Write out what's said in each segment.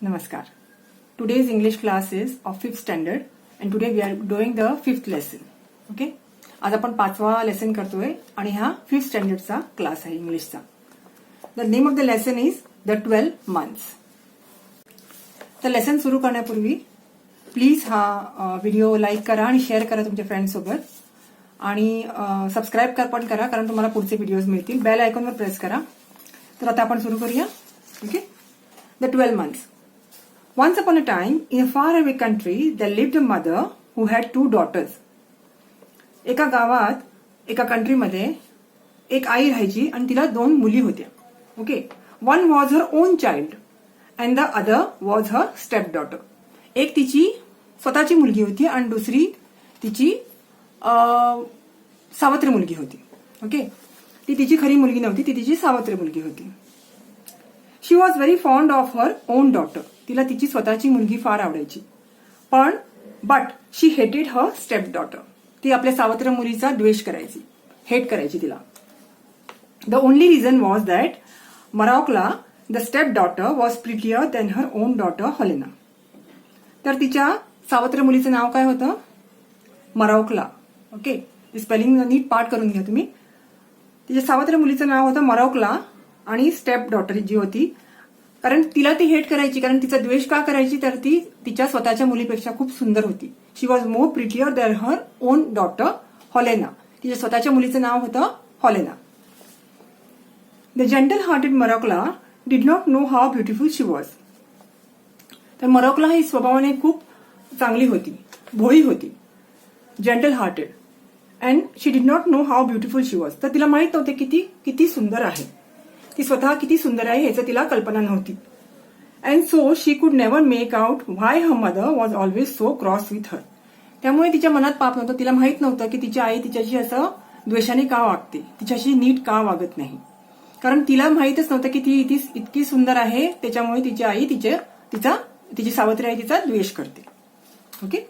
Namaskar. Today's English class is of 5th standard and today we are doing the 5th lesson. Okay? आज आपण 5वा lesson करतोय आणि हा 5th स्टँडर्डचा class आहे इंग्लिशचा. The name of the lesson is the 12 months. तर lesson सुरू करण्यापूर्वी प्लीज हा व्हिडिओ लाईक करा आणि शेअर करा तुमच्या फ्रेंड्स सोबत आणि सबस्क्राईब पण करा कारण तुम्हाला पुढचे व्हिडिओज मिळतील. बेल आयकॉनवर प्रेस करा. तर आता आपण सुरू करूया. Okay. The 12 months. Once upon a time, in a faraway country, there lived a mother who had 2 daughters. एका गावात, एका कंट्रीमध्ये एक आई राहायची आणि तिला 2 मुली होत्या. Okay. One was her own child and the other was her stepdaughter. एक तिची स्वतःची मुलगी होती आणि दुसरी तिची सावत्र मुलगी होती. ओके. ती तिची खरी मुलगी नव्हती, ती तिची सावत्र मुलगी होती. She was very fond of her own daughter. तिला तिची स्वतःची मुलगी फार आवडायची. बट शी हेटेड हर स्टेप डॉटर. ती आपल्या सावत्र मुलीचा द्वेष करायची, हेट करायची तिला. The only reason was that Marouckla the step daughter was prettier than her own daughter Helena. तर तिच्या सावत्र मुलीचं नाव काय होतं? मरॉकला. ओके. स्पेलिंग नीट पाठ करून घ्या तुम्ही. तिच्या सावत्र मुलीचं नाव होतं मरॉकला आणि स्टेप डॉटर जी होती, कारण तिला ती हेट करायची. कारण तिचा द्वेष का करायची? तर ती तिच्या स्वतःच्या मुलीपेक्षा खूप सुंदर होती. She was more prettier than her own daughter Helena. तिच्या स्वतःच्या मुलीचं नाव होतं Helena. The gentle hearted Marouckla did not know how beautiful she was. तर मरॉकला ही स्वभावाने खूप चांगली होती, भोळी होती. Gentle hearted and she did not know how beautiful she was. तर तिला माहित नव्हते किती सुंदर आहे. ती स्वतः किती सुंदर आहे याचं तिला कल्पना नव्हती. And so she could never make out why her mother was always so cross with her. त्यामुळे तिच्या मनात पाप नव्हतं. तिला माहित नव्हतं की तिची आई तिच्याशी असं द्वेषाने का वागते, तिच्याशी नीट का वागत नाही. कारण तिला माहितच नव्हतं की ती इतकी सुंदर आहे, त्याच्यामुळे तिची आई तिची सावत्री आई तिचा द्वेष करते. Okay.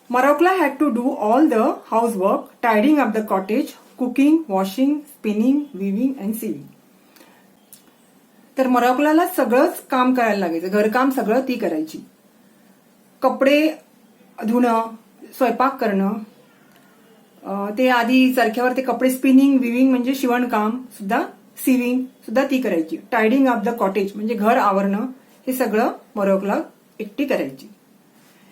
Marouckla had to do all the house work, tidying up the cottage, cooking, washing, spinning, weaving and sewing. तर मरॉकला सगळंच काम करायला लागायचं. घरकाम सगळं ती करायची. कपडे धुणं, स्वयंपाक करणं, ते आधी चरख्यावर ते कपडे स्पिनिंग, विविंग म्हणजे शिवणकाम सुद्धा, सिविंग सुद्धा ती करायची. टायडिंग ऑफ द कॉटेज म्हणजे घर आवरणं, हे सगळं मरॉकला एकटी करायची.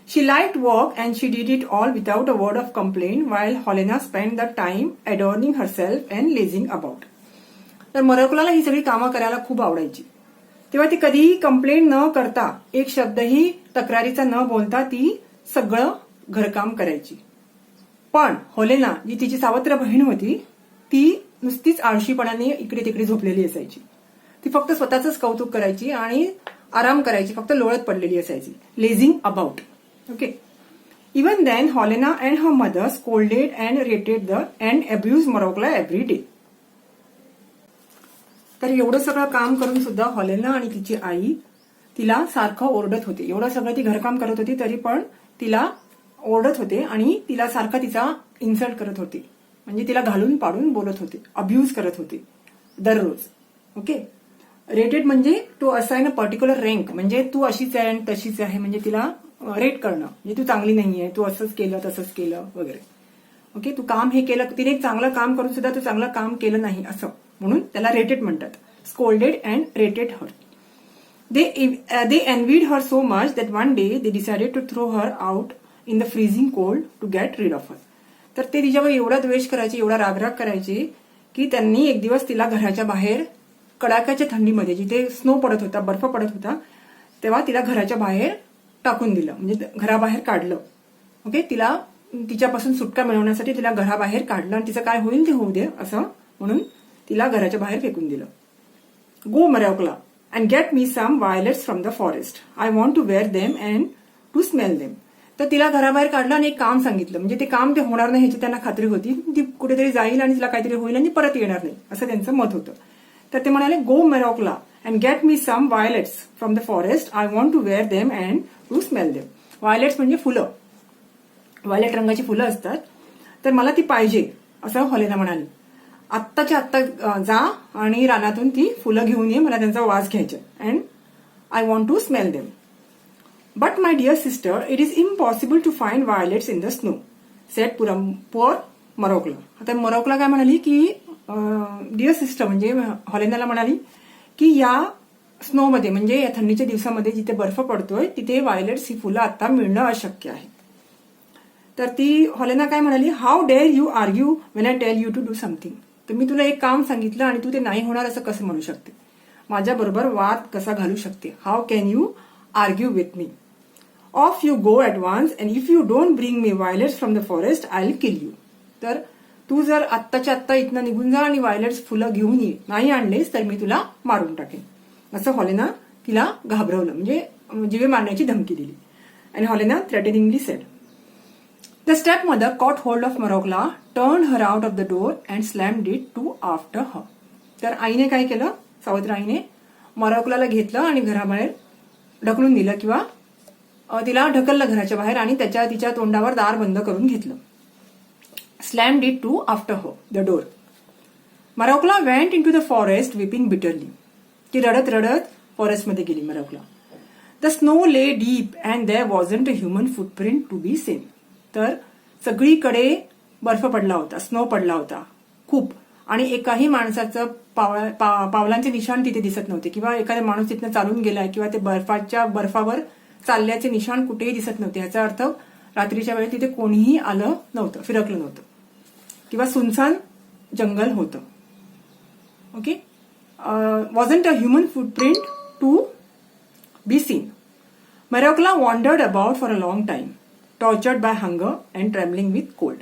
She liked work and she did it all without a word of complaint while Helena spend the time adorning herself and lazing about. तर मरॉकला ही सगळी कामं करायला खूप आवडायची. तेव्हा ती कधीही कंप्लेंट न करता, एक शब्दही तक्रारीचा न बोलता ती सगळं घरकाम करायची. पण हेलेना जी तिची सावत्र बहीण होती, ती नुसतीच आळशीपणाने इकडे तिकडे झोपलेली असायची. ती फक्त स्वतःच कौतुक करायची आणि आराम करायची, फक्त लोळत पडलेली असायची. Lazing about. Okay. Even then Helena and her mother scolded and rated the and abuse Marouckla every day. तर एवढं सगळं काम करून सुद्धा हेलेना आणि तिची आई तिला सारखं ओरडत होते. एवढं सगळं ती घरकाम करत होती तरी पण तिला ओरडत होते आणि तिला सारखा तिचा इन्सल्ट करत होते. म्हणजे तिला घालून पाडून बोलत होते, अब्यूज करत होते दररोज. ओके. रेटेड म्हणजे to assign a particular rank, म्हणजे तू अशीच आहे आणि तशीच आहे, म्हणजे तिला रेट करणं, म्हणजे तू चांगली नाहीये, तू असंच केलं तसंच केलं वगैरे. ओके. तू काम हे केलं, तिने एक चांगलं काम करून सुद्धा तू चांगलं काम केलं नाही असं म्हणून त्याला रेटेड म्हणतात. Scolded and rated her. They envied her so much that one day they decided to throw her out in the freezing cold to get rid of her. तर ते तिच्यावर एवढा द्वेष करायचे, एवढा रागराग करायचे की त्यांनी एक दिवस तिला घराच्या बाहेर कडाक्याच्या थंडीमध्ये, जिथे स्नो पडत होता, बर्फ पडत होता, तेव्हा तिला घराच्या बाहेर टाकून दिलं, म्हणजे घराबाहेर काढलं. ओके. तिला तिच्यापासून सुटका मिळवण्यासाठी तिला घराबाहेर काढलं आणि तिचं काय होईल ते होऊ दे असं म्हणून तिला घराच्या बाहेर फेकून दिलं. Go Marouckla and get me some violets from the forest. I want to wear them and to smell them. तर तिला घराबाहेर काढलं आणि एक काम सांगितलं, म्हणजे ते काम ते होणार नाही ह्याची त्यांना खात्री होती. ती कुठेतरी जाईल आणि तिला काहीतरी होईल आणि परत येणार नाही असं त्यांचं मत होतं. तर ते म्हणाले, go Marouckla and get me some violets from the forest. I want to wear them and to smell them. Violets म्हणजे फुलं, वायलेट रंगाची फुलं असतात. तर मला ती पाहिजे असं हेलेना म्हणाली. आत्ताच्या आत्ता जा आणि रानातून ती फुलं घेऊन ये, मला त्यांचा वास घ्यायचा and I want to smell them. But my dear sister, it is impossible to find violets in the snow, said poor Marouckla. आता मरोकला काय म्हणाली की डिअर सिस्टर म्हणजे हॉलेनाला म्हणाली की या स्नोमध्ये म्हणजे या थंडीच्या दिवसामध्ये जिथे बर्फ पडतोय तिथे व्हायलेट्स ही फुलं आता मिळणं अशक्य आहे. तर ती हॉलेना काय म्हणाली, how dare you argue when I tell you to do something. तर मी तुला एक काम सांगितलं आणि तू ते नाही होणार असं कसं म्हणू शकते, माझ्याबरोबर वाद कसा घालू शकते. How can you argue with me. Off you go at once and if you don't bring me violets from the forest I will kill you. तर तू जर आत्ताच्या आत्ता इथनं निघून जा आणि व्हायलेट्स फुलं घेऊन ये, नाही आणलेस तर मी तुला मारून टाकेन. असं हॉलेना तिला घाबरवलं, म्हणजे जीवे मारण्याची धमकी दिली. आणि Holena threateningly said. The step mother caught hold of Marouckla, turn her out of the door and slammed it to after her. तर आईने काय केलं, सावत्र आईने मरोकलाला घेतलं आणि घराबाहेर ढकलून दिलं किंवा तिला ढकललं घराच्या बाहेर आणि तिच्या तोंडावर दार बंद करून घेतलं. Slammed it to after her the door. Marouckla went in to the forest weeping bitterly. ती रडत रडत फॉरेस्टमध्ये गेली Marouckla. The snow lay deep and there wasn't a human footprint to be seen. तर सगळीकडे बर्फ पडला होता, स्नो पडला होता खूप, आणि एकाही माणसाचं पावलांचे निशाण तिथे दिसत नव्हते किंवा एखादा माणूस तिथनं चालून गेलाय किंवा ते बर्फावर चालल्याचे निशाण कुठेही दिसत नव्हते. याचा अर्थ रात्रीच्या वेळी तिथे कोणीही आलं नव्हतं, फिरकलं नव्हतं किंवा सुनसान जंगल होतं. Okay. Wasn't a human footprint to be seen. Marouckla wandered about for a long time, tortured by hunger and trembling with cold.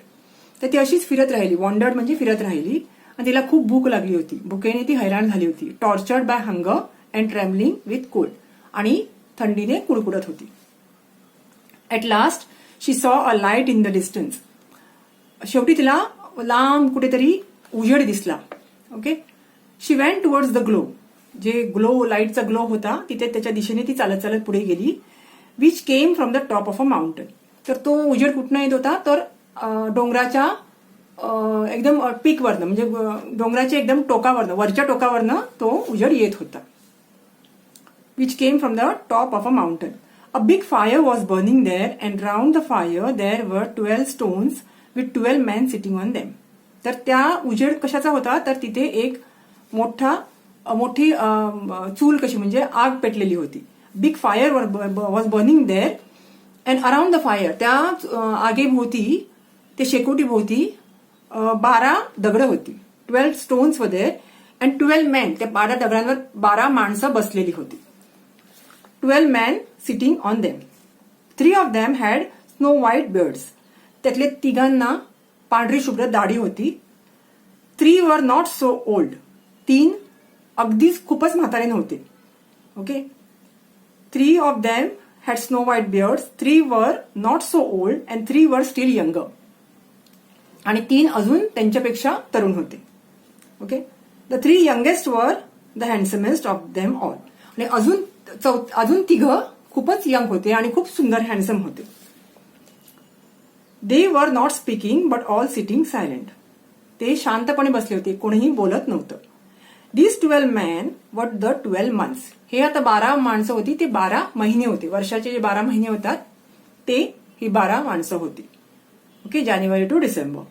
तर ती अशीच फिरत राहिली, वॉन्डर्ड म्हणजे फिरत राहिली, आणि तिला खूप भूक लागली होती, भुकेने ती हैराण झाली होती. Tortured by hunger and trembling with cold, आणि थंडीने कुडकुडत होती. At last she saw a light in the distance. शेवटी तिला लांब कुठेतरी उजेड दिसला. Okay. She went towards the glow. जे ग्लो, लाईटचा ग्लो होता तिथे त्याच्या दिशेने ती चालत चालत पुढे गेली. Which came from the top of a mountain. तर तो उजेड कुठनं येत होता, तर डोंगराच्या एकदम पीकवरनं, म्हणजे डोंगराच्या एकदम टोकावरनं, वरच्या टोकावरनं तो उजेड येत होता. Which came from the top of a mountain. A big fire was burning there and round the fire there were 12 stones with 12 man sitting on them. तर त्या उजेड कशाचा होता, तर तिथे एक मोठी चूल कशी म्हणजे आग पेटलेली होती. Big fire was burning there and around the fire, त्या आगेभोवती, ते शेकोटीभोवती 12 दगडं होती. 12 स्टोन्स वर देअर अँड 12 मॅन, त्या 12 दगडांवर 12 माणसं बसलेली होती. 12 man sitting on them. 3 of them had snow white beards. त्यातले 3 पांढरी शुभ्र दाढी होती. 3 वर नॉट सो ओल्ड. 3 अगदीच खूपच म्हातारे नव्हते. Okay. 3 of them had snow white beards, 3 were not so old and 3 were still younger. आणि 3 अजून त्यांच्यापेक्षा तरुण होते. Okay. The 3 youngest were the handsomest of them all. आणि अजून 3 खूपच यंग होते आणि खूप सुंदर हँडसम होते. They were not speaking but all sitting silent. ते शांतपणे बसले होते, कोणीही बोलत नव्हतं. These 12 men were the 12 months. हे आता 12 माणसं होती, ते 12 महिने होते. वर्षाचे जे 12 महिने होतात ते ही 12 माणसं होती. Okay. January to December.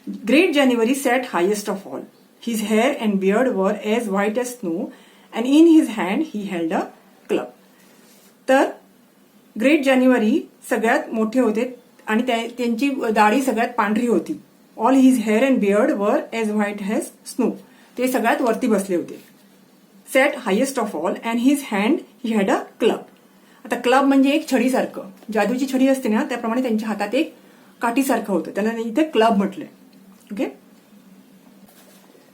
Great January sat highest of all. His hair and beard were as white as snow and in his hand he held a club. तर ग्रेट जानेवारी सगळ्यात मोठे होते आणि त्यांची दाढी सगळ्यात पांढरी होती. All his hair and beard were as white as snow. ते सगळ्यात वरती बसले होते. Sat highest of all and his hand he had a club. आता क्लब म्हणजे एक छडीसारखं, जादूची छडी असते ना त्याप्रमाणे त्यांच्या हातात एक काठीसारखं होतं, त्याला इथे क्लब म्हटलंय. ओके.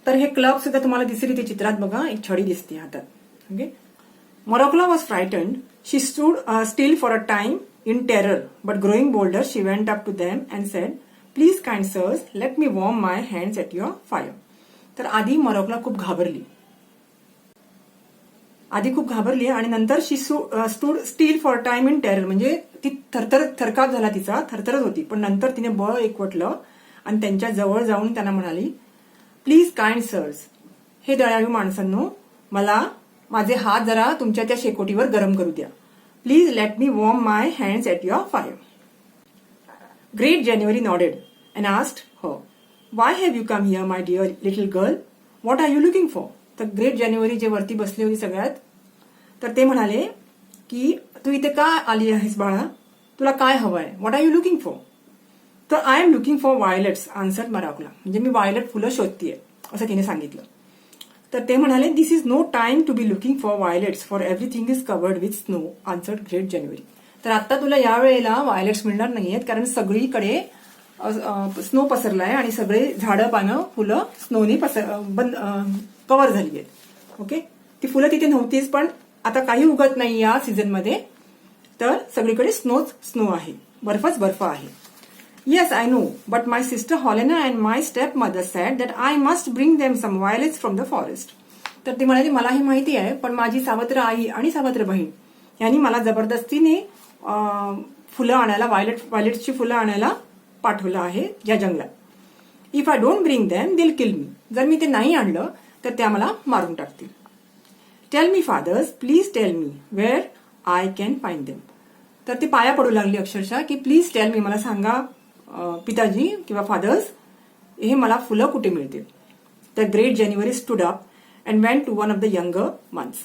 तर हे क्लब सुद्धा तुम्हाला दिसेल इथे चित्रात बघा, एक छडी दिसते हातात. Okay. Marouckla was frightened. She stood still for a time in terror but growing bolder she went up to them and said, please kind sirs let me warm my hands at your fire. तर आधी Marouckla खूप घाबरली. आणि नंतर she stood still for time in terror, म्हणजे ती थरकाप झाला तिचा, थरथरत होती. पण नंतर तिने बळ एकवटलं आणि त्यांच्या जवळ जाऊन त्यांना म्हणाली, प्लीज काइंड सर्स, हे दयाळू माणसांनो मला माझे हात जरा तुमच्या त्या शेकोटीवर गरम करू द्या. Please let me warm my hands at your fire. Great January nodded and asked her, why have you come here my dear little girl, what are you looking for. तर ग्रेट जानेवारी जे वरती बसले होते सगळ्यात, तर ते म्हणाले की तू इथे का आली आहेस बाळा, तुला काय हवंय, what are you looking for. तर I am looking for violets answered Marouckla. म्हणजे मी वायलेट फुलं शोधतीये असं तिने सांगितलं. तर ते म्हणाले, this is no time to be looking for violets, for everything is covered with snow answered great January. तर आता तुला या वेळेला वायलेट्स मिळणार नाहीयेत, कारण सगळीकडे स्नो पसरलाय आणि सगळे झाडं पानं फुलं स्नोनी कव्हर झाली आहेत. ओके, ती फुलं तिथे नव्हतीच, पण आता काही उगत नाही या सीझनमध्ये, तर सगळीकडे स्नोच स्नो आहे, बर्फच बर्फ आहे. Yes I know, but my sister Holena and my step mother said that I must bring them some violets from the forest. तर ती म्हणाली, मलाही माहिती आहे, पण माझी सावत्र आई आणि सावत्र बहीण यांनी मला जबरदस्तीने फुलं आणायला, वायलेट्सची फुलं आणायला पाठवलं आहे या जंगलात. If I don't bring them दिल किल मी. जर मी ते नाही आणलं तर त्या मला मारून टाकतील. Tell me fathers, please tell me where I can find them. तर ती पाया पडू लागली अक्षरशः की प्लीज टेल मी, मला सांगा पिताजी किंवा फादर्स, हे मला फुलं कुठे मिळतील. तर great January stood up and went to one of the younger months.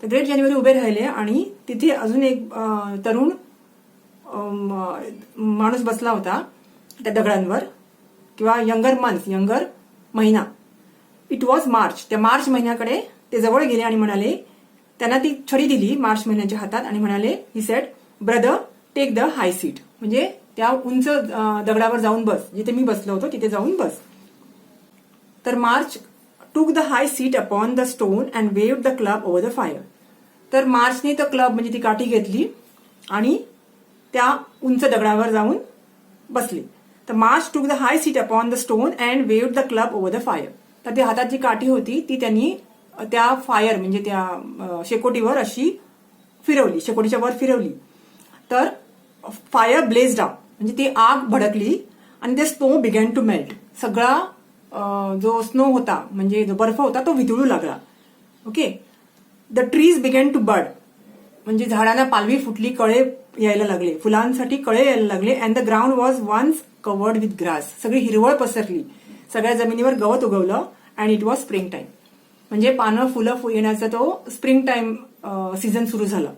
तर ग्रेट जानेवारी उभे राहिले आणि तिथे अजून एक तरुण माणूस बसला होता त्या दगडांवर, किंवा यंगर मंथ, यंगर महिना. It was March. त्या मार्च महिन्याकडे ते जवळ गेले आणि म्हणाले, त्यांना ती छडी दिली मार्च महिन्याच्या हातात आणि म्हणाले, he said, brother take the high seat. म्हणजे त्या उंच दगडावर जाऊन बस, जिथे मी बसलो होतो तिथे जाऊन बस. तर मार्च टूक the high seat upon the stone and waived the club over the fire. तर मार्चने द क्लब म्हणजे ती काठी घेतली आणि त्या उंच दगडावर जाऊन बसले. तर मार्च टूक the high seat upon the stone and waived the club over the fire. तर ती हातात जी काठी होती ती त्यांनी त्या फायर म्हणजे त्या शेकोटीवर अशी फिरवली, शेकोटीच्या वर फिरवली. तर फायर ब्लेज्ड अप, म्हणजे ती आग भडकली आणि ते स्नो बिगॅन टू मेल्ट. सगळा जो स्नो होता म्हणजे जो बर्फ होता तो वितळू लागला. Okay, the trees began to bud, म्हणजे झाडांना पालवी फुटली, कळे यायला लागले, फुलांसाठी कळे यायला लागले. And the ground was once covered with grass, सगळी हिरवळ पसरली, सगळ्या जमिनीवर गवत उगवलं. And it was spring time, म्हणजे पानं फुलं येण्याचा तो स्प्रिंग टाइम सीझन सुरू झाला.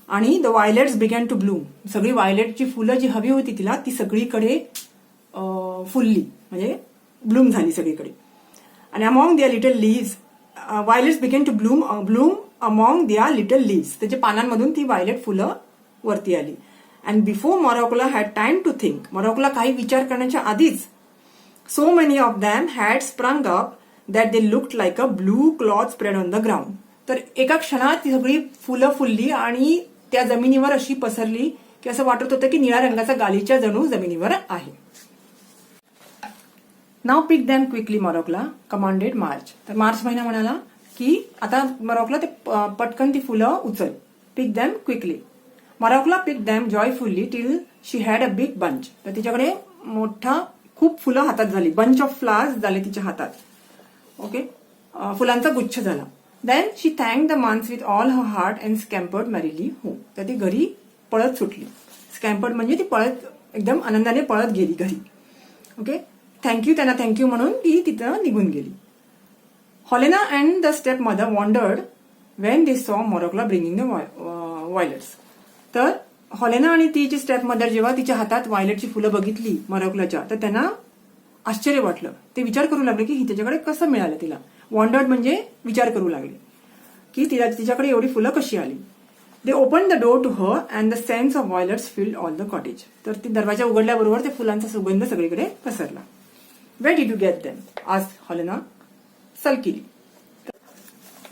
आणि the violets began to bloom, सगळी वायलेटची फुलं जी हवी होती तिला ती सगळीकडे फुलली, म्हणजे ब्लूम झाली सगळीकडे. आणि among their little leaves, violets began to bloom among their little leaves, त्याच्या पानांमधून ती वायलेट फुलं वरती आली. And before Marouckla had time to think, Marouckla काही विचार करण्याच्या आधीच, so many of them had sprung up that they looked like a blue cloth spread on the ground. तर एका क्षणात ती सगळी फुलं फुलली आणि त्या जमिनीवर अशी पसरली की असं वाटत होतं की निळ्या रंगाचा गालिचा जणू जमिनीवर आहे. नाव पिक दॅम क्विकली मोरॉकोला कमांडेड मार्च. तर मार्च महिना म्हणाला की आता मोरॉकोला ते पटकन ती फुलं उचल. Pick them quickly. Marouckla pick them joyfully till she had a big bunch. तर तिच्याकडे मोठा खूप फुलं हातात झाली, बंच ऑफ फ्लावर्स झाले तिच्या हातात. ओके, फुलांचा गुच्छ झाला. Then she thank the months with all her heart and scampered merrily home. तर ती घरी पळत सुटली. स्कॅम्पर्ड म्हणजे ती पळत एकदम आनंदाने पळत गेली घरी. ओके, थँक्यू, त्यांना थँक्यू म्हणून ती तिथं निघून गेली. Holena and the step mother wondered when they saw Marouckla bringing the violets. तर हॉलेना आणि तिची स्टेप मदर जेव्हा तिच्या हातात वायलेटची फुलं बघितली मोरॉकोलाच्या, तर त्यांना आश्चर्य वाटलं. ते विचार करू लागले की ही त्याच्याकडे कसं मिळालं तिला. वॉन्डर्ड म्हणजे विचार करू लागले की तिच्याकडे एवढी फुलं कशी आली. They open the door to her and the sense of violets filled all the cottage. तर ती दरवाजा उघडल्याबरोबर त्या फुलांचा सुगंध सगळीकडे पसरला. Where did you get them asked Holena sulkily.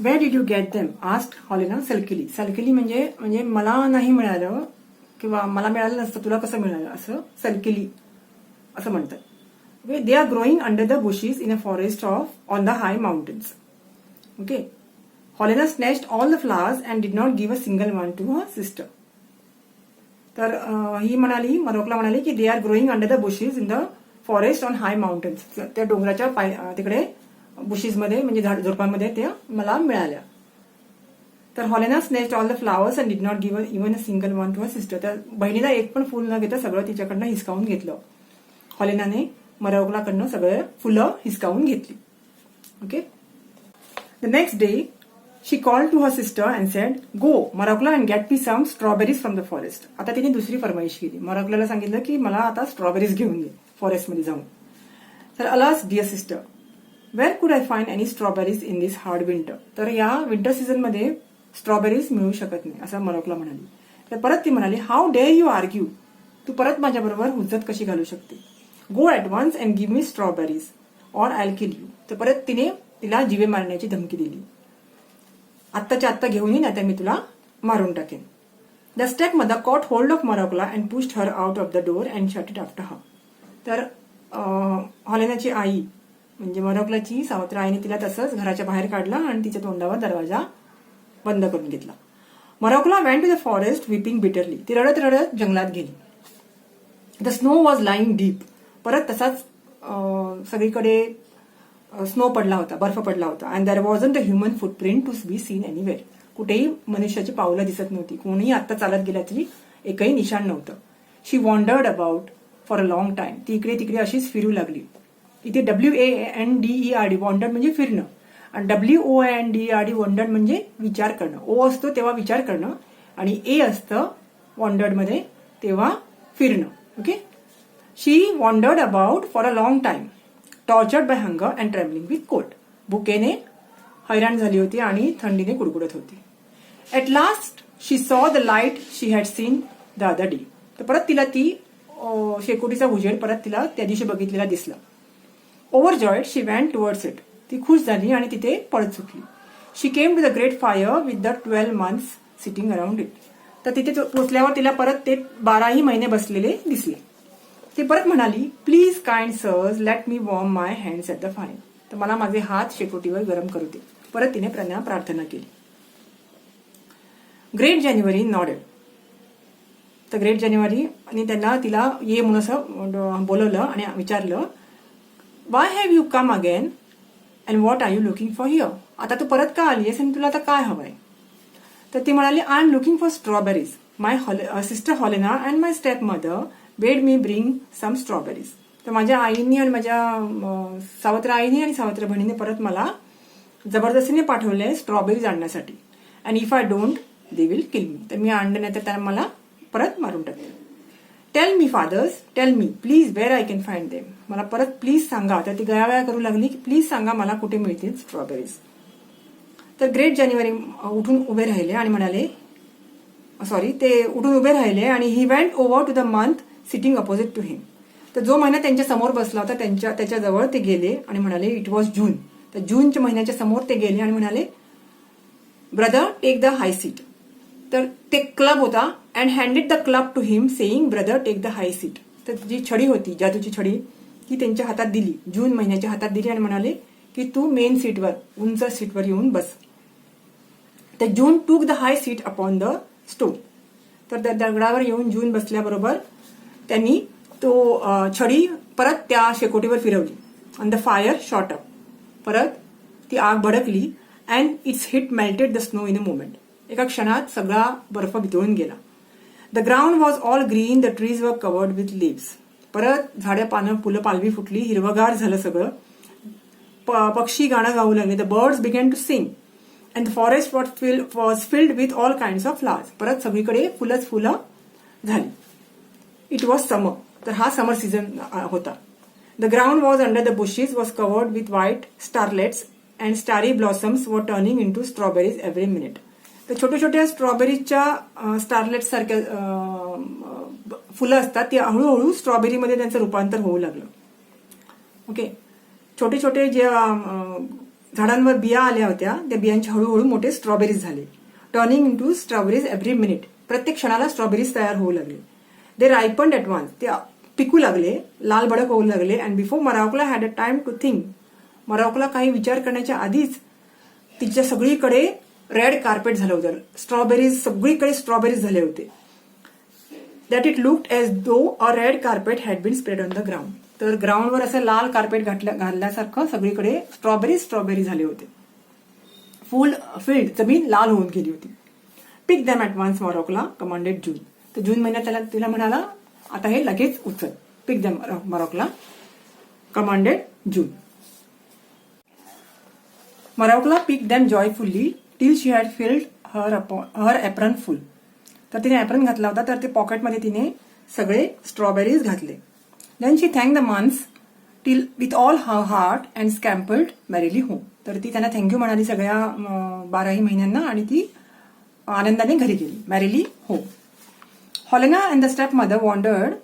Where did you get them asked Holena sulkily. Sulkily म्हणजे मला नाही मिळालं किंवा मला मिळालं नसतं, तुला कसं मिळालं असं सल्किली असं म्हणतात. They are growing under the bushes in a forest on the high mountains. Okay. Helena snatched all the flowers and did not give a single one to her sister. तर ही म्हणाली, मोरॉकोला म्हणाली की they are growing under the bushes in the forest on high mountains. त्या डोंगराच्या तिकडे bushes मध्ये म्हणजे झुडपांमध्ये त्या मला मिळाल्या. तर Holena snatched all the flowers and did not give even a single one to a sister. तर बहिणीला एक पण फुल न घेता सगळं तिच्याकडनं हिसकावून घेतलं. हॉलेनाने मरावकलाकडनं सगळं फुलं हिसकावून घेतली. Okay. The next day she called to her sister and said, go Marouckla and get me some strawberries from the forest. आता तिने दुसरी फरमाईश केली. मरावकलाला सांगितलं की मला आता स्ट्रॉबेरीज घेऊन दे फॉरेस्टमध्ये जाऊन. तर alas dear sister, where could I find any strawberries in this hard winter. तर या विंटर सीझनमध्ये स्ट्रॉबेरीज मिळू शकत नाही असं मरावकला म्हणाली. तर परत ती म्हणाली, हाऊ डेअर यू आर्ग्यू. तू परत माझ्याबरोबर हुज्जत कशी घालू शकते. Go at once and give me strawberries or I kill you. तर परत तिने तिला जीवे मारण्याची धमकी दिली. आत्ताच्या आत्ता घेऊन ये, नाही तर मी तुला मारून टाकेन. The step mother caught hold of Marouckla and pushed her out of the door and shut it after her. तर हॉलेनाची आई म्हणजे मरावकलाची सावत्र आईने तिला तसंच घराच्या बाहेर काढला आणि तिच्या तोंडावर दरवाजा बंद करून घेतला. Marouckla went to the forest weeping bitterly. ती रडत रडत जंगलात गेली. The snow was lying deep. परत तसाच सगळीकडे स्नो पडला होता, बर्फ पडला होता. And there wasn't a human footprint to be seen anywhere. कुठेही मनुष्याची पावलं दिसत नव्हती. कोणीही आत्ता चालत गेला तरी एकही निशाण नव्हतं. She wandered about for a long time. ती इकडे तिकडे अशीच फिरू लागली. इथे WANDERD वॉन्डर्ड म्हणजे फिरणं आणि WONDERD वॉन्डर्ड म्हणजे विचार करणं. ओ असतो तेव्हा विचार करणं आणि ए असतं वॉन्डर्ड मध्ये तेव्हा फिरणं. Okay. She wandered about for a long time, tortured by hunger and travelling with cold. भुकेने हैराण झाली होती आणि थंडीने कुडकुडत होती. ॲट लास्ट शी सॉ the light she had seen the other day. तर परत तिला ती शेकोटीचा उजेड परत तिला त्या दिवशी बघितलेला दिसला. Overjoyed she went towards it. ती खुश झाली आणि तिथे पळत सुटली. She came to the great fire with the 12 months sitting around it. तर तिथे पोचल्यावर तिला परत ते 12ही महिने बसलेले दिसले. ती परत म्हणाली, please kind sirs let me warm my hands at the fire. तर मला माझे हात शेकोटीवर गरम करू दे. परत तिने प्रार्थना केली. Great January nodded. तर ग्रेट जानेवारी आणि त्यांना तिला ये म्हणून असं बोलवलं आणि विचारलं, why have you come again and what are you looking for here. आता तू परत का आलीस आणि तुला आता काय हवंय. तर ती म्हणाली, I am looking for strawberries. My sister Holena and my step mother bade me bring some strawberries. तर माझ्या आईनी आणि माझ्या सावत्र आईनी आणि सावत्र बहिणीने परत मला जबरदस्तीने पाठवले स्ट्रॉबेरीज आणण्यासाठी. And if I don't they will kill me. तर मी आणलं नाही तर त्यांना मला परत मारून टाकते. Tell me fathers, tell me please where I can find them. मला परत प्लीज सांगा. तर ती गयावया करू लागली की प्लीज सांगा मला कुठे मिळतील स्ट्रॉबेरीज. तर ग्रेट जानेवारी उठून उभे राहिले आणि म्हणाले, ते उठून उभे राहिले आणि he went over to the month sitting opposite to him. तर जो महिना त्यांच्या समोर बसला होता त्याच्याजवळ ते गेले आणि म्हणाले, इट वॉज जून. तर जूनच्या महिन्याच्या समोर ते गेले आणि म्हणाले, brother take the high seat. तर ते क्लब होता and handed the club to him saying, brother take the high seat. तर जी छडी होती, जादूची छडी, ती त्यांच्या हातात दिली, जून महिन्याच्या हातात दिली आणि म्हणाले की तू मेन सीटवर, उंच सीटवर येऊन बस. तर June took the high seat upon the stone. तर त्या दगडावर येऊन जून बसल्याबरोबर त्यांनी तो छडी परत त्या शेकोटीवर फिरवली. And the fire shot up. परत ती आग भडकली and its heat melted the snow in a moment. एका क्षणात सगळा बर्फ वितळून गेला. The ground was all green, the trees were covered with leaves. परत झाडं पानं फुलं पालवी फुटली, हिरवगार झालं सगळं. पक्षी गाणं गाऊ लागले. The birds began to sing and the forest was filled with all kinds of flowers. परत सगळीकडे फुलंच फुलं झाली. It was summer. तर हा समर सीझन होता. The ground was under the bushes was covered with white starlets and starry blossoms were turning into strawberries every minute. तर छोट्या छोट्या स्ट्रॉबेरीच्या स्टारलेट सारख्या फुलं असतात, ती हळूहळू स्ट्रॉबेरीमध्ये त्यांचं रूपांतर होऊ लागलं. ओके. छोटे छोटे जे झाडांवर बिया आल्या होत्या त्या बियांचे हळूहळू मोठे स्ट्रॉबेरीज झाले. Turning into strawberries every minute. प्रत्येक क्षणाला स्ट्रॉबेरीज तयार होऊ लागले. They ripened at once. ते पिकू लागले, लाल भडक होऊ लागले. And before Marouckla had a time to think. Marouckla काही विचार करण्याच्या आधीच तिच्या सगळीकडे रेड कार्पेट झालं होतं. स्ट्रॉबेरीज सगळीकडे स्ट्रॉबेरीज झाले होते. That it looked as though a red carpet had been spread on the ground. तर ग्राउंडवर असं लाल कार्पेट घालण्यासारखं सगळीकडे स्ट्रॉबेरी झाले होते. फील्ड जमीन लाल होऊन गेली होती. Pick them at once Marouckla commanded June. तर जून महिन्यात तिला म्हणाला आता हे लगेच उचल. Pick them Marouckla commanded June. Marouckla pick them joyfully till she had filled her apron full. तर तिने एप्रन घातला होता तर ते पॉकेटमध्ये तिने सगळे स्ट्रॉबेरीज घातले. Then she thank the months till with all her heart and scampered merrily home. तर ती त्यांना थँक्यू म्हणाली सगळ्या 12ही महिन्यांना आणि ती आनंदाने घरी गेली. Merrily home. Holena and the step mother wondered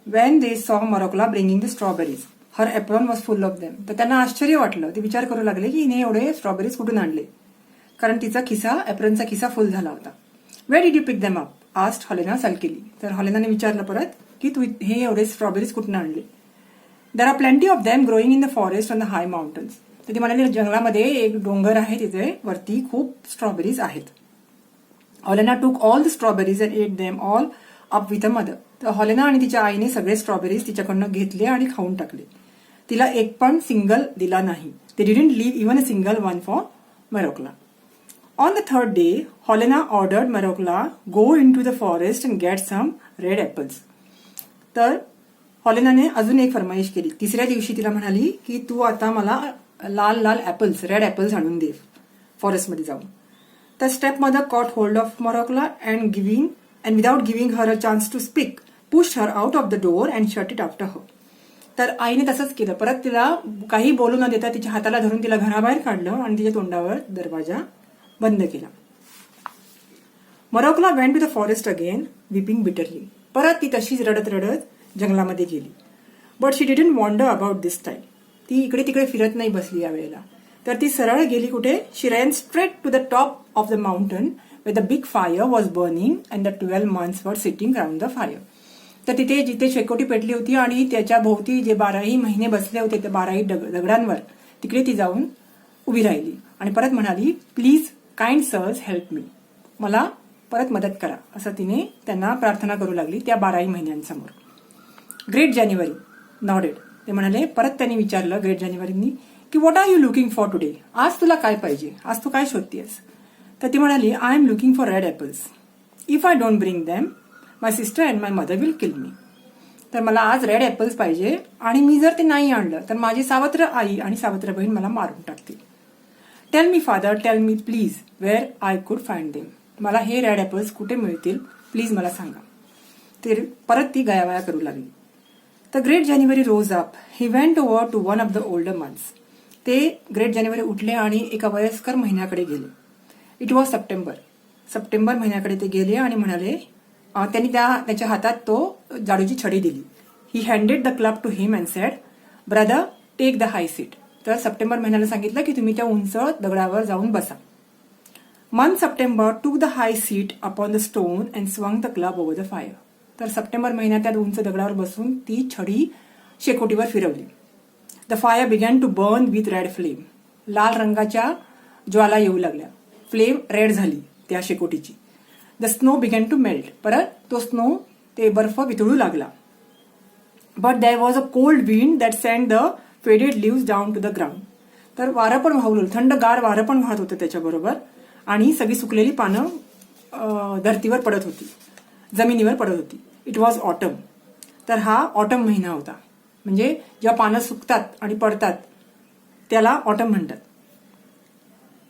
when they saw Marouckla bringing the strawberries. Her apron was full of them. तर त्यांना आश्चर्य वाटलं. ते विचार करू लागले की हिने एवढे स्ट्रॉबेरीज कुठून आणले, कारण तिचा खिसा एप्रॉनचा खिसा फुल झाला होता. Where did you pick them up asked Holena सल्कीली. तर हॉलेनाने विचारलं परत की तू हे एवढे स्ट्रॉबेरीज कुठून आणले. There are plenty of them growing in the forest on the high mountains. तर ती म्हणाली जंगलामध्ये एक डोंगर आहे तिथे वरती खूप स्ट्रॉबेरीज आहेत. हॉलेना टूक all the strawberries and at them all up with a mother. तर हॉलेना आणि तिच्या आईने सगळे स्ट्रॉबेरीज तिच्याकडनं घेतले आणि खाऊन टाकले. तिला एक पण सिंगल दिला नाही. ते didn't leave even a single one for Marouckla. On the third day, Helena ordered Marokla go into the forest and get some red apples. तर हॉलेनाने अजून एक फरमाईश केली. तिसऱ्या दिवशी तिला म्हणाली की तू आता मला लाल लाल ऍपल्स, रेड ऍपल्स आणून दे फॉरेस्टमध्ये जाऊन. तर step mother caught hold of Marouckla and without giving her a chance to speak pushed her out of the door and shut it after her. तर आईने तसंच केलं. परत तिला काही बोलू न देता तिच्या हाताला धरून तिला घराबाहेर काढलं आणि तिच्या तोंडावर दरवाजा बंद केला. Marouckla went to the forest again weeping bitterly. परत ती तशीच रडत रडत जंगलामध्ये गेली. But she didn't wander about this time. ती इकडे तिकडे फिरत नाही बसली यावेळेला. तर ती सरळ गेली कुठे. She ran straight to the top of the mountain where the big fire was burning and the 12 months were sitting round the fire. तर तिथे जिथे शेकोटी पेटली होती आणि त्याच्या भोवती जे 12ही महिने बसले होते त्या 12ही दगडांवर तिकडे ती जाऊन उभी राहिली आणि परत म्हणाली प्लीज काइंड सर्स हेल्प मी. मला परत मदत करा असं तिने त्यांना प्रार्थना करू लागली त्या 12ही महिन्यांसमोर. Great January nodded. ते म्हणाले परत त्यांनी विचारलं ग्रेट जानेवारींनी की what are you looking for today. आज तुला काय पाहिजे, आज तू काय शोधतेस. तर ती म्हणाली I am looking for red apples. If I don't bring them my sister and my mother will kill me. तर मला आज रेड ऍपल्स पाहिजे आणि मी जर ते नाही आणलं तर माझी सावत्र आई आणि सावत्र बहीण मला मारून टाकतील. Tell me father, tail me please where I could find them. मला हे रेड ऍपल्स कुठे मिळतील प्लीज मला सांगा. ते परत ती गयावया करू लागली. तर great January rose up. He went over to one of the older months. ते ग्रेट जानेवारी उठले आणि एका वयस्कर महिन्याकडे गेले. इट वॉज सप्टेंबर महिन्याकडे ते गेले आणि म्हणाले त्यांनी त्याच्या हातात तो जाडूची छडी दिली. He handed the club to him and said brother take the high seat. तर सप्टेंबर महिन्याला सांगितलं की तुम्ही त्या उंच दगडावर जाऊन बसा. Month September took the high seat upon the stone and swung the club over the fire. तर सप्टेंबर महिन्यात त्या उंच दगडावर बसून ती छडी शेकोटीवर फिरवली. The fire began to burn with red flame. लाल रंगाच्या ज्वाला येऊ लागल्या. फ्लेम रेड झाली त्या शेकोटीची. The snow began to melt. परत तो स्नो ते बर्फ वितळू लागला. But there was a cold wind that send the faded leaves down to the ground. तर वारं पण वाहू थंडगार वारं पण वाहत होतं त्याच्याबरोबर आणि सगळी सुकलेली पानं धर्तीवर पडत होती, जमिनीवर पडत होती. It was autumn. तर हा ऑटम महिना होता. म्हणजे जेव्हा पानं सुकतात आणि पडतात त्याला ऑटम म्हणतात.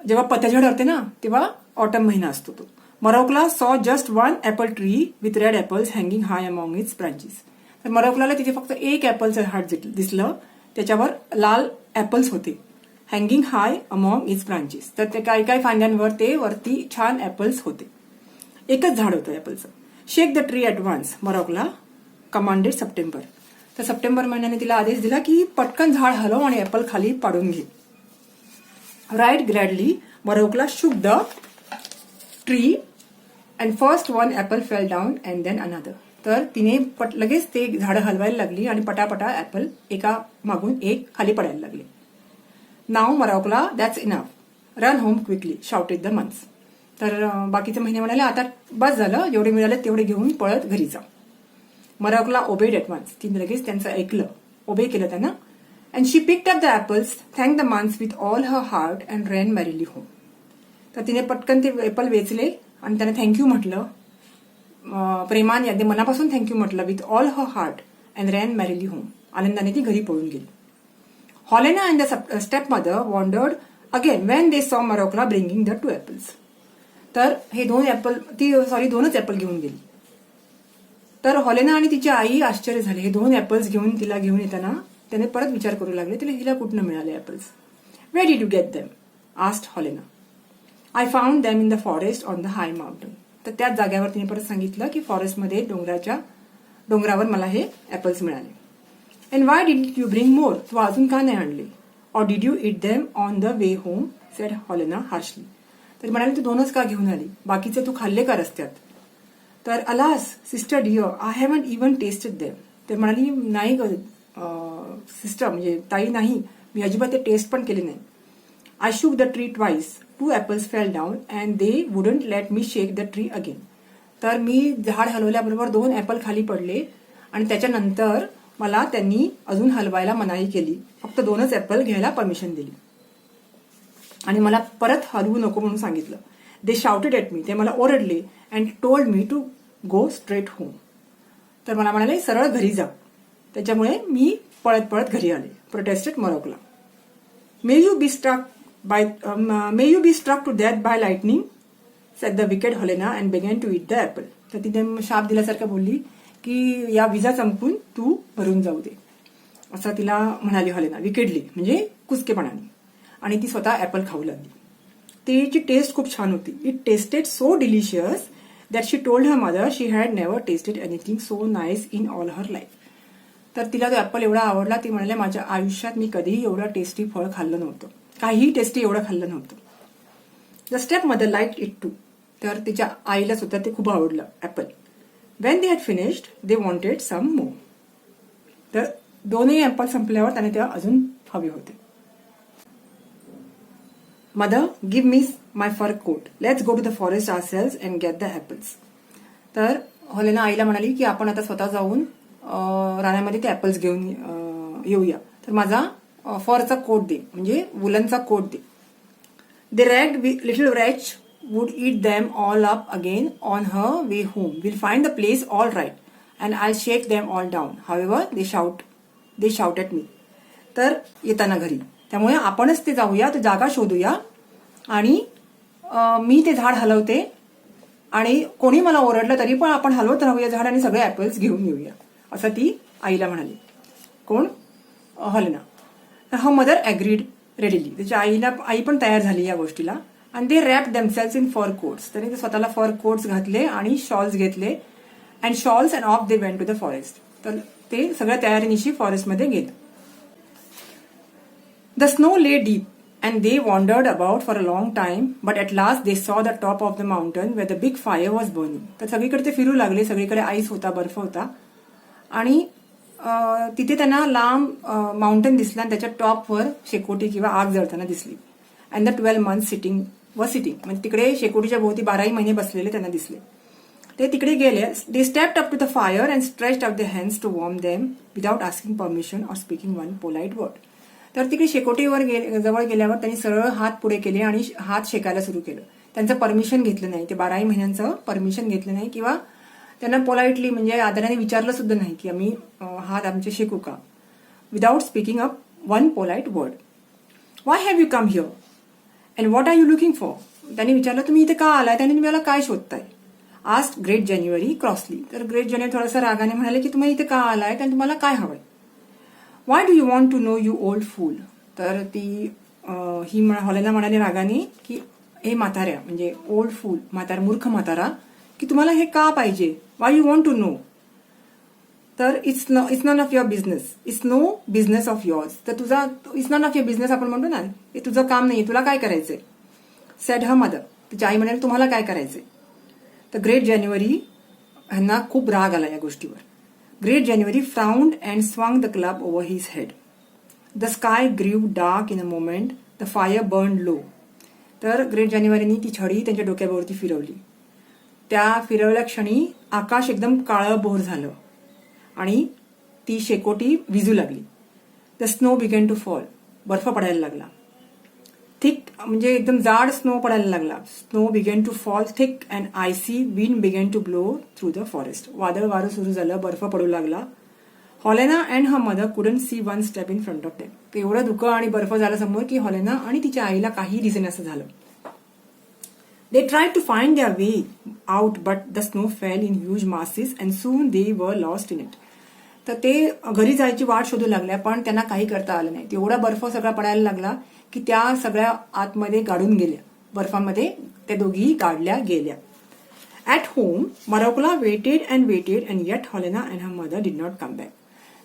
जेव्हा पतझड होते ना तेव्हा ऑटम महिना असतो तो. मॉरोकला सॉ just one apple tree with red apples hanging high among it's branches. तर मॉरोकलाला तिथे फक्त एक ऍपलचं झाड दिसलं. त्याच्यावर लाल ऍपल्स होते hanging high among it's branches. तर ते काही काही फांद्यांवर ते वरती छान ऍपल्स होते. एकच झाड होतं ऍपलचं. Shake the tree at once Marouckla commanded September. तर सप्टेंबर महिन्याने तिला आदेश दिला की पटकन झाड हलव आणि ऍपल खाली पाडून घे. Right gladly Marouckla shook the tree and first one apple fell down and then another. तर तिने लगेच ते झाडं हलवायला लागली आणि पटापटा ऍपल एका मागून एक खाली पडायला लागले. Now Marouckla that's enough. Run home quickly shouted the months. तर बाकीचे महिने म्हणाले आता बस झालं, जेवढे मिळाले तेवढे घेऊन पळत घरी जा. Marouckla obeyed at once. तिने लगेच त्यांचं ऐकलं, ओबे केलं त्यांना. And she picked up the apples, thank the months with all her heart and ran merrily home. तर तिने पटकन ते ऍपल वेचले आणि त्याने थँक्यू म्हटलं, प्रेमाने अगदी मनापासून थँक्यू म्हटलं with all her heart and ran merrily home. आनंदाने ती घरी पळून गेली. Holena and the step mother wondered again when they saw Marouckla bringing the 2 apples. तर हे 2 ॲपल, दोनच ॲपल घेऊन गेली. तर हॉलेना आणि तिची आई आश्चर्य झाले. हे 2 ॲपल्स तिला घेऊन येताना त्याने परत विचार करू लागले, हिला कुठनं मिळाले apples. Where did you get them asked Holena. I found them in the forest on the high mountain. तर त्याच जागेवर तिने परत सांगितलं की फॉरेस्टमध्ये डोंगरावर मला हे ॲपल्स मिळाले. And why did you bring more. तू अजून का नाही आणले. Or did you eat them on the way home said Holena harshly. तर म्हणाले तू 2च का घेऊन आली, बाकीचे तू खाल्ले का रस्त्यात. तर alas sister dear I haven't even tasted them. तर म्हणाली नाही सिस्टर म्हणजे ताई नाही, मी अजिबात ते टेस्ट पण केले नाही. I shook the tree twice 2 apples fail down and they wouldn't let me shake the tree again. तर मी झाड हलवल्याबरोबर 2 ॲपल खाली पडले आणि त्याच्यानंतर मला त्यांनी अजून हलवायला मनाई केली. फक्त 2च ॲपल घ्यायला परमिशन दिली आणि मला परत हलवू नको म्हणून सांगितलं. They shouted at me. ते मला ओरडले and told me to go straight home. तर मला म्हणाले सरळ घरी जा. त्याच्यामुळे मी पळत पळत घरी आले. Protested Marouckla. May you be struck to death by lightning said the wicked Holena and began to eat the apple. तर तिने शाप दिल्यासारखं बोलली की या विजा चमकून तू भरून जाऊ दे, असं तिला म्हणाली हॉलेना. विकेडली म्हणजे कुचकेपणाने. आणि ती स्वतः ॲपल खाऊ लागली. तिची टेस्ट खूप छान होती. It tested so delicious that she told her mother she had never tested anything so nice in all her life. तर तिला तो ॲपल एवढा आवडला. ती म्हणाले माझ्या आयुष्यात मी कधीही एवढं टेस्टी फळ खाल्लं नव्हतं, काहीही टेस्टी एवढं खाल्लं नव्हतं. The step mother like it too. तर तिच्या आईला सुद्धा ते खूप आवडलं apple. When they had finished they wanted some more. तर 2ही ॲपल संपल्यावर त्याने तेव्हा अजून हवे होते. Mother give me my fur coat, let's go to the forest ourselves and get the apples. तर हॉलेना आईला म्हणाली की आपण आता स्वतः जाऊन रानामध्ये ते ॲपल्स घेऊन येऊया. तर माझा फरचा कोट दे, म्हणजे वुलनचा कोट दे. The ragged little wretch would eat them all up again on her way home. Will find the place all right and I shake them all down. However they shout at me. तर येताना घरी, त्यामुळे आपणच ते जाऊया, ते जागा शोधूया आणि मी ते झाड हलवते आणि कोणी मला ओरडलं तरी पण आपण हलवत राहूया झाड आणि सगळे ॲपल्स घेऊन येऊया, असं ती आईला म्हणाली. कोण? Holena. Her mother agreed readily. त्याच्या आई पण तयार झाली या गोष्टीला. आणि they wrap themselves in fur coats. त्यांनी ते स्वतःला फर कोट्स घातले आणि शॉल्स घेतले. And shawls and off they went to the forest. तर ते सगळ्या तयारीनिशी फॉरेस्टमध्ये गेले. The snow lay deep and they wandered about for a long time but at last they saw the top of the mountain wear the big fire was burning. तर सगळीकडे ते फिरू लागले. सगळीकडे आईस होता, बर्फ होता आणि तिथे त्यांना लांब माउंटन दिसला आणि त्याच्या टॉपवर शेकोटी किंवा आग जळताना दिसली. अँड द 12 months सिटिंग म्हणजे तिकडे शेकोटीच्या भोवती 12ही महिने बसलेले त्यांना दिसले. ते तिकडे गेले. They stepped up to the fire and stretched out the hands to warm them without asking permission or speaking one polite word. तर तिकडे शेकोटीवर जवळ गेल्यावर त्यांनी सरळ हात पुढे केले आणि हात शेकायला सुरू केलं. त्यांचं परमिशन घेतलं नाही. ते 12ही महिन्यांचं परमिशन घेतलं नाही किंवा त्यांना पोलाइटली म्हणजे आदराने विचारलं सुद्धा नाही की आम्ही हात आमचे शेकू का. Without speaking up one polite word. Why have you come here and what are you looking for. त्यांनी विचारलं तुम्ही इथे का आलाय, त्यांनी तुम्हाला काय शोधताय. आस्क्ड ग्रेट जानेवारी क्रॉसली. तर ग्रेट जानेवारी थोडासा रागाने म्हणाले की तुम्ही इथे का आलाय आणि तुम्हाला काय हवंय. Why do you want to know you old fool. तर ती हॉलेना म्हणाली रागाने की हे म्हाताऱ्या म्हणजे ओल्ड फूल, मूर्ख म्हातारा, की तुम्हाला हे का पाहिजे. Why you want to know. तर it's none of your business. It's no business of yours. तर तुझा it's none of your business आपण म्हणतो ना, हे तुझं काम नाही, तुला काय करायचंय. Sed her mother. तिची आई म्हणाली तुम्हाला काय करायचंय. तर ग्रेट जानेवारी ह्यांना खूप राग आला या गोष्टीवर. Great January frowned and swung the club over his head. The sky grew dark in a moment. The fire burn low. तर ग्रेट जानेवारीनी ती छडी त्यांच्या डोक्यावरती फिरवली. त्या फिरवल्या क्षणी आकाश एकदम काळंभोर झालं आणि ती शेकोटी विजू लागली. The snow began to fall. बर्फ पडायला लागला. थिक म्हणजे एकदम जाड स्नो पडायला लागला. Snow began to fall thick and icy wind began to blow through the forest. वादळ वारं सुरू झालं, बर्फ पडू लागला. Holena and her mother couldn't see one step in front of them. एवढं धुकं आणि बर्फ झालं समोर की हॉलेना आणि तिच्या आईला काही दिसेनासं झालं. They tried to find their way out, but the snow fell in huge masses and soon they were lost in it. तर ते घरी जायची वाट शोधू लागल्या, पण त्यांना काही करता आलं नाही. तेवढा बर्फ सगळा पडायला लागला की त्या सगळ्या आतमध्ये गाडून गेल्या. बर्फामध्ये त्या दोघीही गाडल्या गेल्या. At home, Marokla waited and yet Helena and her mother did not come back.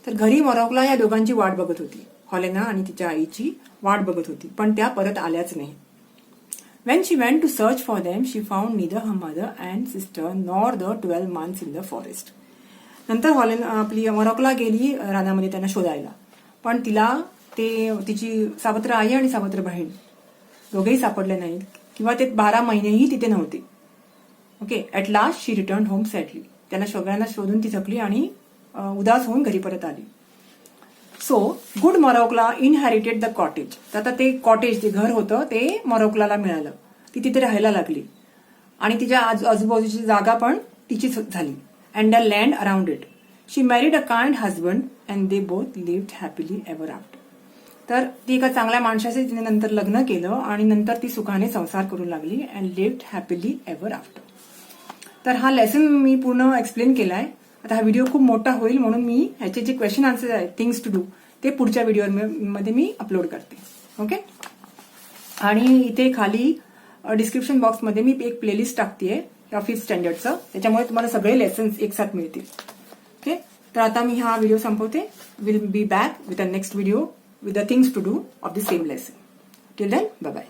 तर घरी मरोकला या दोघांची वाट बघत होती. हॉलेना आणि तिच्या आईची वाट बघत होती, पण त्या परत आल्याच नाही. When she went to search for them, she found neither her mother and sister nor the 12 months in the forest. नंतर हॉलेना आपली मरोकला गेली रानामध्ये त्यांना शोधायला, पण तिला तिची सावत्र आई आणि सावत्र बहीण दोघेही सापडले नाहीत किंवा ते 12 महिनेही तिथे नव्हते. Okay, at last she return home sadly. त्यांना सगळ्यांना शोधून ती थकली आणि उदास होऊन घरी परत आली. So good Marouckla inherited the cottage. आता ते कॉटेज, जे घर होतं ते मरोकलाला मिळालं. ती तिथे राहायला लागली आणि तिच्या आजूबाजूची जागा पण तिचीच झाली. And the land around it. She married a kind husband and they both lived happily ever after. तर ती एका चांगल्या माणसाचे तिने नंतर लग्न केलं आणि नंतर ती सुखाने संसार करू लागली. And lived happily ever after. तर हा लेसन मी पूर्ण एक्सप्लेन केलाय. आता हा व्हिडिओ खूप मोठा होईल म्हणून मी ह्याचे जे क्वेश्चन आन्सर आहेत, थिंग्स टू डू, ते पुढच्या व्हिडिओमध्ये मी अपलोड करते. ओके, आणि इथे खाली डिस्क्रिप्शन बॉक्समध्ये मी एक प्लेलिस्ट टाकतेय या 5th स्टँडर्डचं. त्याच्यामुळे तुम्हाला सगळे लेसन्स एकसाथ मिळतील. ओके, तर आता मी हा व्हिडिओ संपवते. Will be back with a next video with the things to do of the same lesson. Till then, bye bye.